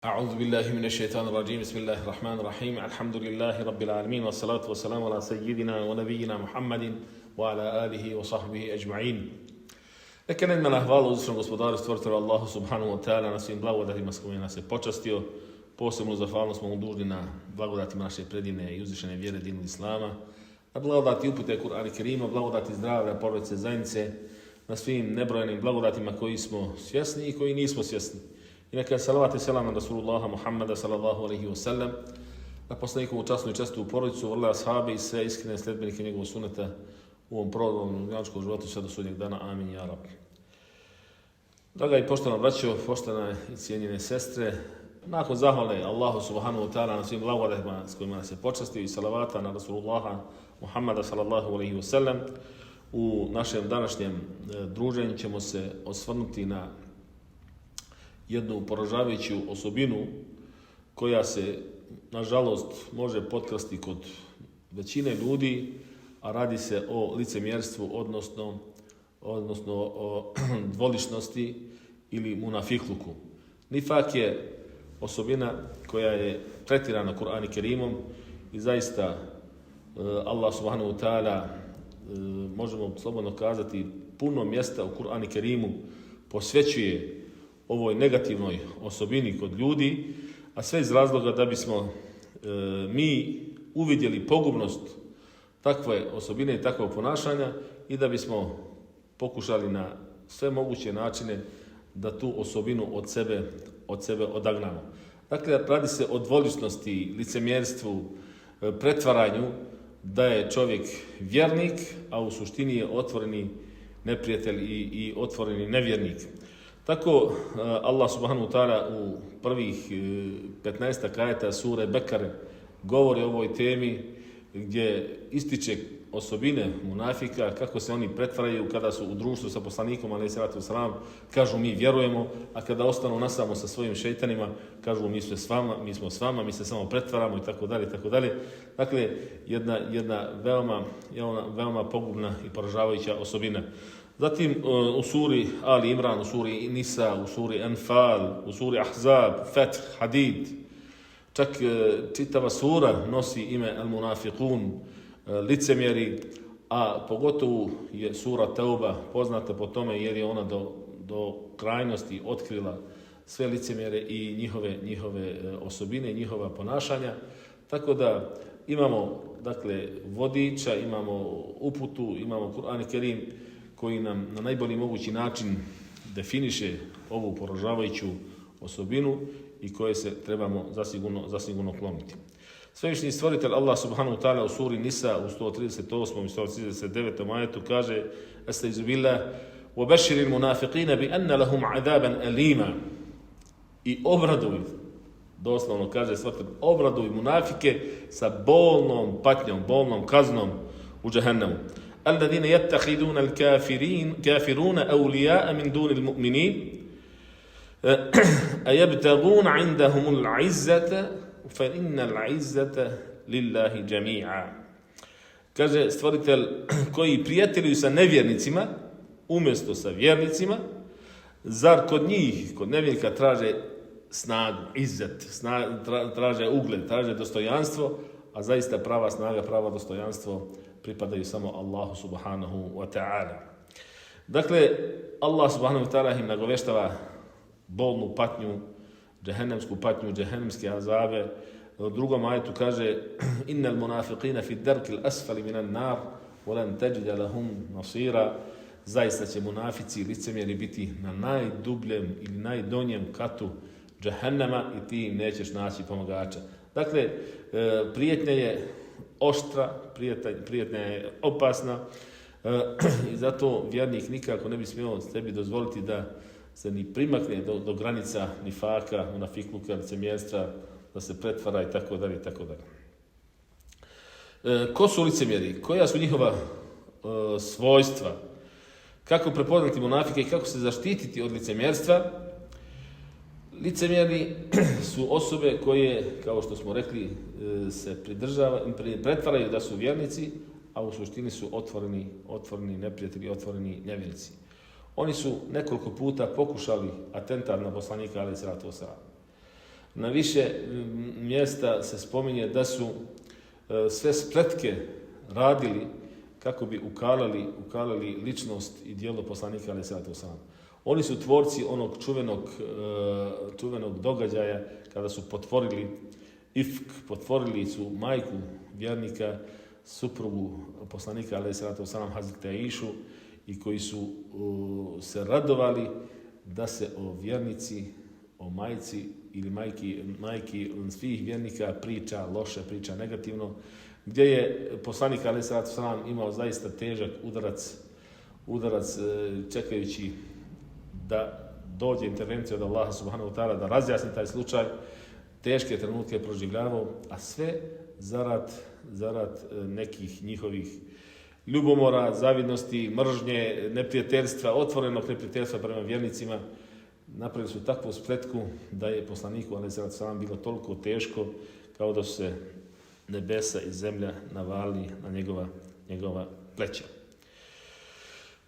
أعوذ بالله من الشيطان الرجيم بسم الله الرحمن الرحيم الحمد لله رب العالمين والصلاة والسلام على سيدنا ونبينا محمد وعلى آله وصحبه أجمعين. Neka nema hvala uzvišenom gospodaru stvoritelju Allahu subhanahu wa ta'ala na svim blagodatima s kojima nas je počastio. Posebnu zahvalnost smo mu dužni na blagodatima naše predivne i uzvišene vjere dinu Islama, na blagodati upute Kur'ana Kerima, blagodati zdravlja, porodice, zajednice, na svim nebrojenim blagodatima koji smo svjesni i koji nismo svjesni. I neka je salavat i selam na Rasulullaha Muhammada sallallahu alaihi wa sallam, na poslanikovu časnu i čestu porodicu, vrle ashabi i sve iskrene sledbenike njegovog suneta u ovom prolaznom dunjalučkom životu sve do sudnjeg dana. Amin, ja Rabbi. Draga i poštovana braćo, poštovane i cijenjene sestre, nakon zahvale Allahu subhanahu wa ta'ala na svim blagodatima s kojima nas je počastio i salavata na Rasulullaha Muhammada sallallahu alaihi wa sallam, u našem današnjem druženju ćemo se osvrnuti na jednu poražavajuću osobinu koja se, nažalost, može potkrasti kod većine ljudi, a radi se o licemjerstvu, odnosno o dvoličnosti ili munafikluku. Nifak je osobina koja je tretirana Kur'anom Kerimom i zaista Allah subhanahu wa ta'ala, možemo slobodno kazati, puno mjesta u Kur'anu Kerimu posvećuje ovoj negativnoj osobini kod ljudi, a sve iz razloga da bismo mi uvidjeli pogubnost takve osobine i takvog ponašanja i da bismo pokušali na sve moguće načine da tu osobinu od sebe odagnamo. Dakle, radi se o dvoličnosti, licemjerstvu, pretvaranju da je čovjek vjernik, a u suštini je otvoreni neprijatelj i otvoreni nevjernik. Tako Allah subhanahu wa ta'ala u prvih 15 ajeta sure Bekare govori o ovoj temi gdje ističe osobine munafika, kako se oni pretvaraju kada su u društvu sa poslanikom alejhi salatu vesselam, kažu mi vjerujemo, a kada ostanu nasamo sa svojim šejtanima, kažu mi smo s vama, mi se samo pretvaramo i tako dalje, tako dalje. Dakle, jedna veoma pogubna i poražavajuća osobina. Zatim u suri Ali Imran, u suri Nisa, u suri Anfal, u suri Ahzab, Fath, Hadid, čak čitava sura nosi ime Al-Munafiqun, licemjeri, a pogotovo je sura Tauba poznata po tome jer je ona do krajnosti otkrila sve licemjere i njihove osobine, njihova ponašanja. Tako da imamo, dakle, vodiča, imamo uputu, imamo Kur'an Kerim koji nam na najbolji mogući način definiše ovu poražavajuću osobinu i koje se trebamo zasigurno kloniti. Svevišnji stvoritelj Allah subhanahu wa ta'ala u suri Nisa u 138. i 139. ajetu kaže: Estaizu billah, وَبَشِّرِ الْمُنَافِقِينَ بِأَنَّ لَهُمْ عَذَابًا أَلِيمًا. I obraduj, doslovno kaže stvoritelj, obraduj munafike sa bolnom patnjom, bolnom kaznom u džehennemu. الذين يتخذون الكافرون أولياء من دون المؤمنين أيبتغون عندهم العزة فإن العزة لله جميعا. Kaže stvoritelj, koji prijateljuju sa nevjernicima umjesto sa vjernicima, zar kod njih, kod nevjernika, traže snagu, izzet, traže ugled, traže dostojanstvo, a zaista prava snaga, pravo dostojanstvo pripadaju samo Allahu subhanahu wa ta'ala. Dakle, Allah subhanahu wa ta'ala im nagoveštava bolnu patnju, džehennemsku patnju, džehennemske azabe. U drugom ajetu kaže: Innal munafiqina fi darkil asfali minan nar wa lan tajida lahum nasira. Zaista će munafici, licemjeri, biti na najdubljem ili najdonjem katu džehennema i ti im nećeš naći pomagača. Dakle, prijetnja je oštra, prijetnja je opasna i zato vjernik nikako ne bi smio sebi dozvoliti da se ni primakne do granica nifaka, munafikluka, licemjerstva, da se pretvara i tako dalje, i tako dalje. Ko su licemjeri? Koja su njihova svojstva? Kako prepoznati munafike i kako se zaštititi od licemjerstva? Licemjeri su osobe koje, kao što smo rekli, se pretvaraju da su vjernici, a u suštini su otvoreni neprijatelji, otvoreni nevjernici. Oni su nekoliko puta pokušali atentat na poslanika alejhi salatu vesselam. Na više mjesta se spominje da su sve spletke radili kako bi ukalali ličnost i djelo poslanika alejhi selatu vesselam. Oni su tvorci onog čuvenog događaja kada su potvorili ifk, potvorili su majku vjernika, suprugu poslanika alejhi selatu vesselam Hazreti Aishu, i koji su se radovali da se o vjernici, o majci ili majki svih vjernika priča loše, priča negativno, gdje je poslanik alejhi selatu vesselam imao zaista težak udarac čekajući da dođe intervencija od Allaha subhanahu wa ta'ala da razjasni taj slučaj. Teške trenutke je proživljavao, a sve zarad nekih njihovih ljubomora, zavidnosti, mržnje, neprijateljstva, otvorenog neprijateljstva prema vjernicima. Napravili su takvu spletku da je poslaniku alejhi selatu vesselam bilo toliko teško kao da su se nebesa i zemlja navalili na njegova pleća.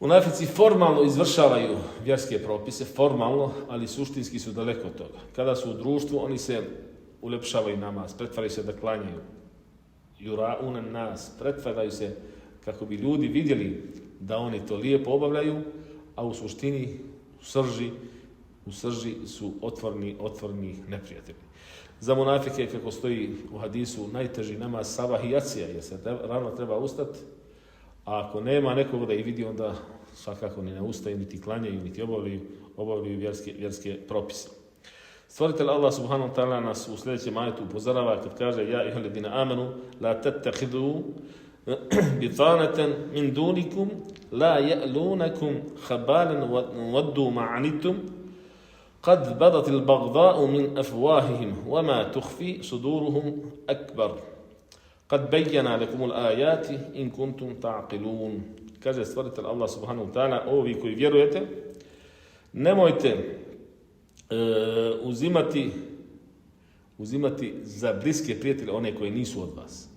Munafici formalno izvršavaju vjerske propise, formalno, ali suštinski su daleko od toga. Kada su u društvu, oni se uljepšavaju namaz, pretvaraju se da klanjaju. Jura'unan nas, pretvaraju se kako bi ljudi vidjeli da oni to lijepo obavljaju, a u suštini, u srži su otvorni neprijatelji. Za munafike, kako stoji u hadisu, najteži namaz sabah i jacija, jer se rano treba ustati, a ako nema nekog da ih vidi, onda svakako ni ne ustaju, niti klanjaju, niti obavljaju vjerske propise. Stvoritelj Allah subhanahu wa ta'ala nas u sljedećem ajetu upozorava kad kaže: Ja ayyuhalladhina amanu la tattakhidu bitanatan min dunikum la ya'lunakum khabalan waddu ma'anitum qad badat al-baghdha'u min afwahihim wama tukhfi suduruhum akbar qad bayyana lakum al-ayati in kuntum ta'qilun. Kaže stvoritelj Allah subhanahu wa ta'ala: ovi koji vjerujete, nemojte uzimati za bliske prijatelje one koji nisu od vas.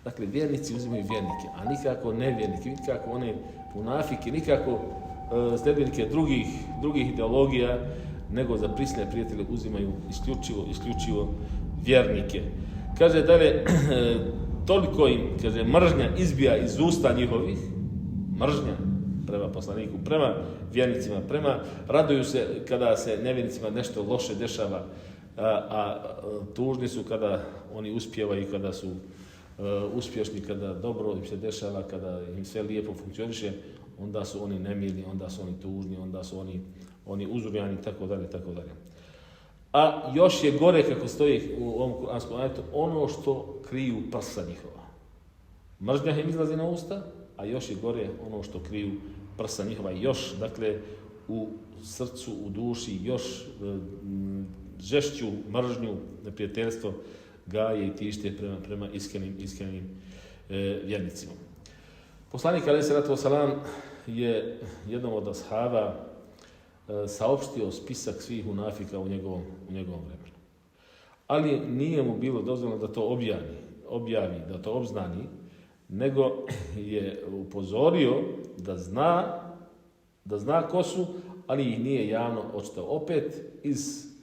Dakle, vjernici uzimaju vjernike, a nikako nevjernike, nikako one munafike, nikako sljedbenike drugih ideologija, nego za prisne prijatelje uzimaju isključivo vjernike. Kaže dalje, toliko im, kaže, mržnja izbija iz usta njihovih, mržnja prema poslaniku, prema vjernicima, raduju se kada se nevjernicima nešto loše dešava, a tužni su kada oni uspijevaju, kada su uspješni, kada dobro im se dešava, kada im sve lijepo funkcioniše, onda su oni nemirni, onda su oni tužni, onda su oni uzrujani, tako dalje. A još je gore, kako stoji u ovom kuranskom ajetu, ono što kriju prsa njihova. Mržnja im izlazi na usta, a još je gore ono što kriju prsa njihova. Još, dakle, u srcu, u duši, još žešću mržnju, neprijateljstvo gaje i tište prema iskrenim vjernicima. Poslanik alejhi selatu vesselam je jednom od ashaba saopštio spisak svih munafika u njegovom vremenu. Ali nije mu bilo dozvoljeno da to objavi, da to obznani, nego je upozorio da zna ko su, ali ih nije javno očitao. Opet iz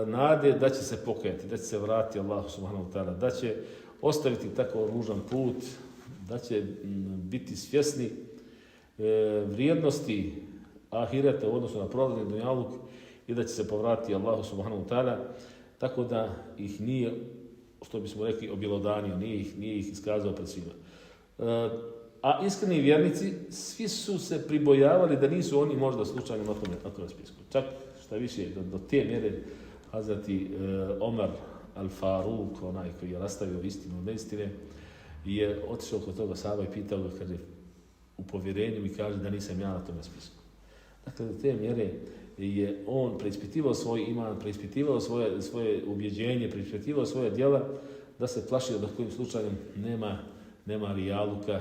nade da će se pokajati, da će se vratiti Allahu subhanahu wa ta'ala, da će ostaviti tako ružan put, da će biti svjesni vrijednosti ahireta u odnosu na prolazni dunjaluk i da će se povratiti Allahu subhanahu wa ta'ala, tako da ih nije, što bismo rekli, objelodanio, nije ih iskazao pred svima. A iskreni vjernici, svi su se pribojavali da nisu oni možda slučajno na tom spisku. Čak šta više, do te mjere Hazreti Omar al-Faruk, onaj koji je rastavio istinu od neistine, je otišao kod toga sahaba i pitao ga, kaže, u povjerenju mi kaže da nisam ja na tome spisku. Dakle, do te mjere je on preispitivao svoj iman, preispitivao svoje ubjeđenje, preispitivao svoje djela, da se plašio da kojim slučajem nema rijaluka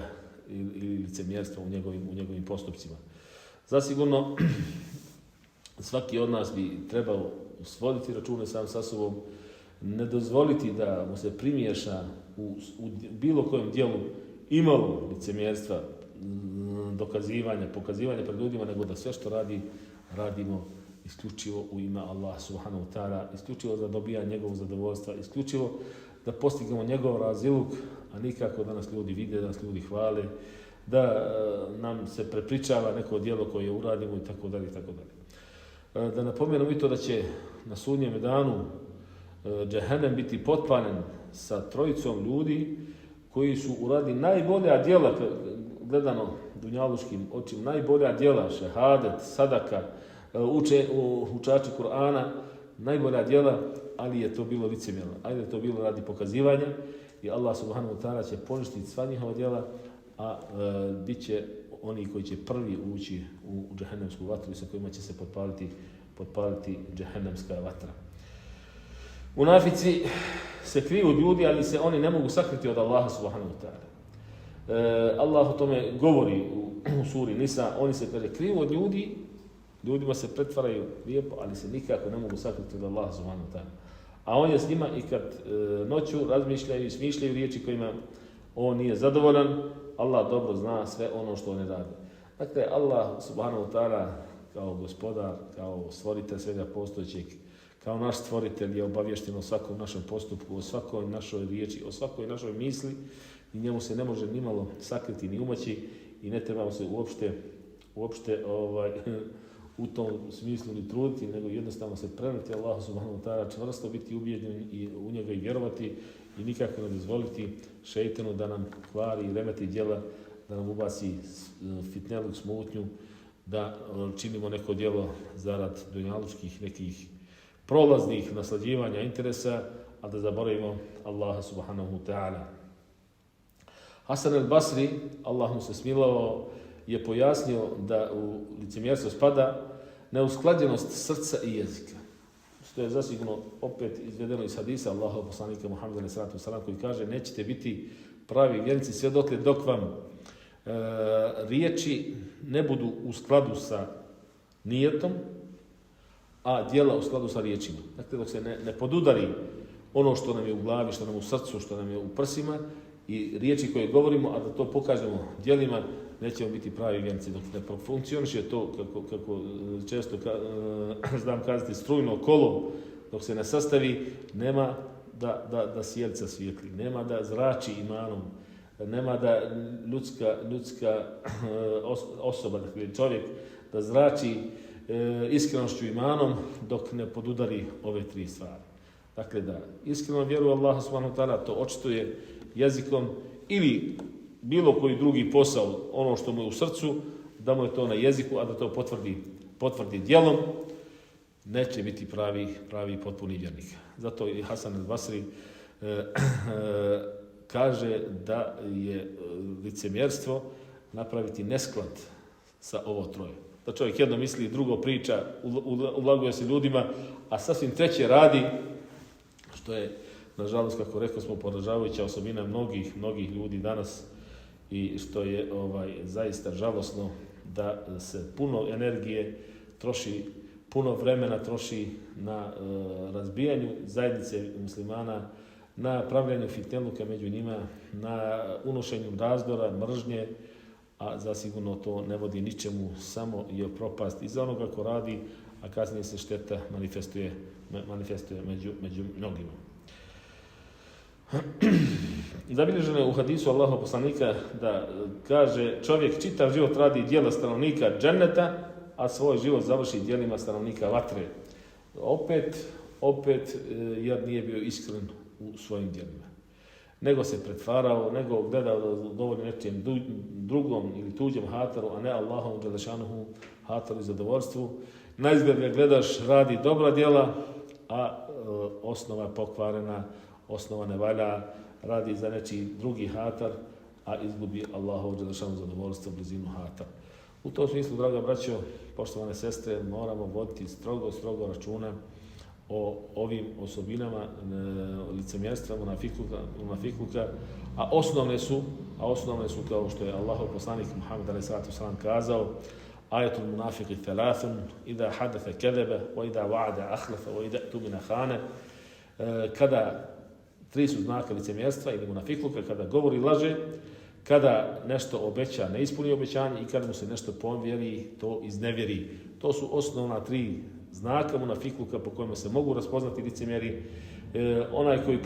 ili licemjerstva u njegovim postupcima. Zasigurno, svaki od nas bi trebao svoditi račune sam sa sobom, ne dozvoliti da mu se primiješa u bilo kojem dijelu imalo licemjerstva, dokazivanja, pokazivanja pred ljudima, nego da sve što radimo isključivo u ime Allah subhanahu wa ta'ala, isključivo da dobija njegovog zadovoljstva, isključivo da postignemo njegov raziluk, a nikako da nas ljudi vide, da nas ljudi hvale, da nam se prepričava neko djelo koje uradimo i tako dalje, i tako dalje. Da napomenem i to da će na sudnjem danu džehennem biti potpaljen sa trojicom ljudi koji su uradili najbolja djela, gledano dunjaluškim očima, najbolja djela, šehadet, sadaka, učači Kur'ana, najbolja djela, ali je to bilo licemjerno, ali je to bilo radi pokazivanja i Allah subhanahu wa ta'ala će poništiti sva njihova djela, a bit će oni koji će prvi ući u džehennemsku vatru i sa kojima će se potpaliti džehennemska vatra. Munafici se kriju od ljudi, ali se oni ne mogu sakriti od Allaha subhanahu wa ta'ala. Allah o tome govori u suri Nisa, oni se kriju od ljudi, ljudima se pretvaraju lijepo, ali se nikako ne mogu sakriti od Allaha subhanahu wa ta'ala. A on je s njima i kad noću razmišljaju i smišljaju riječi kojima on nije zadovoljan, Allah dobro zna sve ono što oni rade. Dakle, Allah subhanahu wa ta'ala kao gospodar, kao stvoritelj svega postojećeg, kao naš stvoritelj je obavješten o svakom našem postupku, o svakoj našoj riječi, o svakoj našoj misli i njemu se ne može nimalo sakriti ni umaći i ne trebamo se uopšte u tom smislu ni truditi, nego jednostavno se preneti Allahu subhanahu wa ta'ala, čvrsto biti ubijeđen i u njega i vjerovati i nikako ne dozvoliti šejtanu da nam kvari i remeti djela, da nam ubaci fitneluk, smutnju, da činimo neko djelo zarad dunjalučkih nekih prolaznih naslađivanja interesa, a da zaboravimo Allaha subhanahu wa ta'ala. Hasan al-Basri, Allah mu se smilovao, je pojasnio da u licemjerstvo spada neusklađenost srca i jezika. Što je zasigurno opet izvedeno iz hadisa Allahov poslanika Muhammeda sallallahu alejhi ve sellem koji kaže: nećete biti pravi vjernici sve dok vam riječi ne budu u skladu sa nijetom, a djela u skladu sa riječima. Dakle, dok se ne podudari ono što nam je u glavi, što nam je u srcu, što nam je u prsima i riječi koje govorimo, a da to pokažemo djelima, nećemo biti pravi vjernici. Dok ne funkcioniše to, kako često znam kazati, strujno kolo, dok se ne sastavi, nema da sjelca svijetli, nema da zrači imanom, nema da ljudska osoba, dakle čovjek, da zrači iskrenošću imanom dok ne podudari ove tri stvari. Dakle, da iskreno vjeruje Allah subhanahu wa ta'ala, to očituje jezikom ili bilo koji drugi posao, ono što mu je u srcu, da mu je to na jeziku, a da to potvrdi djelom, neće biti pravi potpuni vjernik. Zato i Hasan al-Basri kaže da je licemjerstvo napraviti nesklad sa ovo troje. Da čovjek jedno misli, drugo priča, ulaguje se ljudima, a sasvim treće radi, što je, nažalost, kako rekao smo, poražavajuća osobina mnogih ljudi danas i što je zaista žalosno da se puno energije troši, puno vremena troši na razbijanju zajednice muslimana, na pravljanju fitneluka među njima, na unošenju razdora, mržnje, a zasigurno to ne vodi ničemu, samo je propast iza onoga ko radi, a kasnije se šteta manifestuje među mnogima. Zabilježeno je u hadisu Allahov poslanika da kaže: čovjek čitav život radi djela stanovnika dženneta, a svoj život završi djelima stanovnika vatre. Opet jer nije bio iskren u svojim djelima. Nego se pretvarao, nego gledao da dovoljno nečijem drugom ili tuđem hataru, a ne Allahom dželešanuhu hataru i zadovoljstvu. Na izgled ga gledaš, radi dobra djela, a osnova pokvarena, osnova ne valja, radi za nečiji drugi hatar, a izgubi Allahov dželešanuhu zadovoljstvo, blizinu hatar. U tom smislu, draga braćo, poštovane sestre, moramo voditi strogo računa o ovim osobinama licemjerstva, munafikluka, a osnovne su kao što je Allahov poslanik Muhammed alejhi ve sellem kazao: ajatul munafiqi thalathun idha hadatha kadhaba wa idha wa'ada akhlafa wa idha tumina khana. Kada tri su znaka licemjerstva ili munafikluka: kada govori laže, kada nešto obeća ne ispuni obećanje i kada mu se nešto povjeri to iznevjeri. To su osnovna tri znaka munafikluka po kojima se mogu raspoznati licemjeri. Onaj koji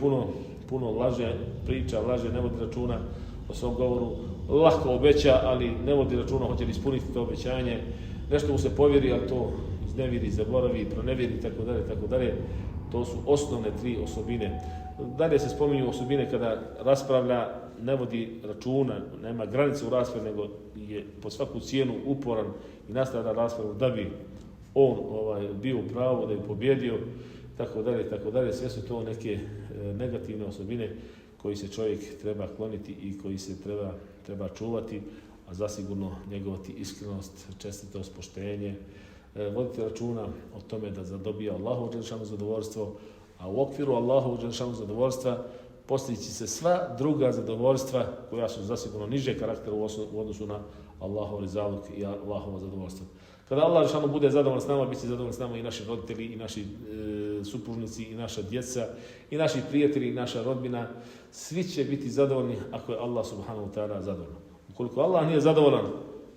puno laže, priča, laže, ne vodi računa o svom govoru, lako obeća, ali ne vodi računa hoće li ispuniti to obećanje, nešto mu se povjeri, ali to iznevjeri, zaboravi, pronevjeri, itd. To su osnovne 3 osobine. Dalje se spominju osobine kada raspravlja, ne vodi računa, nema granice u raspravi, nego je po svaku cijenu uporan i nastavlja raspravu da bi on bio u pravu, da bi pobjedio, itd. Sve su to neke negativne osobine koji se čovjek treba kloniti i koji se treba čuvati, a zasigurno njegovati iskrenost, čestitost, poštenje, voditi računa o tome da zadobija Allahovo dželešanu zadovoljstvo, a u okviru Allahovog dželešanu zadovoljstva postići se sva druga zadovoljstva koja su zasigurno niže karaktera u odnosu na Allahov rizaluk i Allahovo zadovoljstvo. Kada Allah dželešanu bude zadovoljan s nama, bit će zadovoljan s nama i naši roditelji, i naši supružnici, i naša djeca, i naši prijatelji, i naša rodbina. Svi će biti zadovoljni ako je Allah subhanahu wa ta'ala zadovoljan. Ukoliko Allah nije zadovoljan,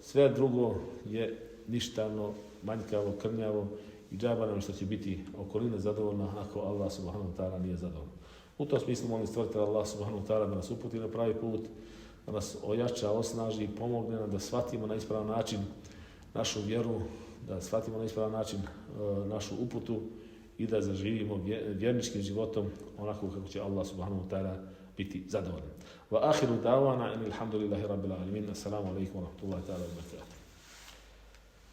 sve drugo je ništavno, manjkavo, krnjavo i džaba nam što će biti okolina zadovoljna ako Allah subhanahu wa ta'ala nije zadovoljan. U tom smislu molim stvoritelja Allah subhanahu wa ta'ala da nas uputi na pravi put, da nas ojača, osnaži i pomogne nam da shvatimo na ispravan način našu vjeru, da shvatimo na ispravan način našu uputu i da zaživimo vjerničkim životom onako kako će Allah subhanahu wa ta'ala biti zadovoljan. Wa akhiru da'wana in alhamdulillahi rabbil alamin. Assalamu alaikum wa rahmatullahi ta'ala wa barakatuh.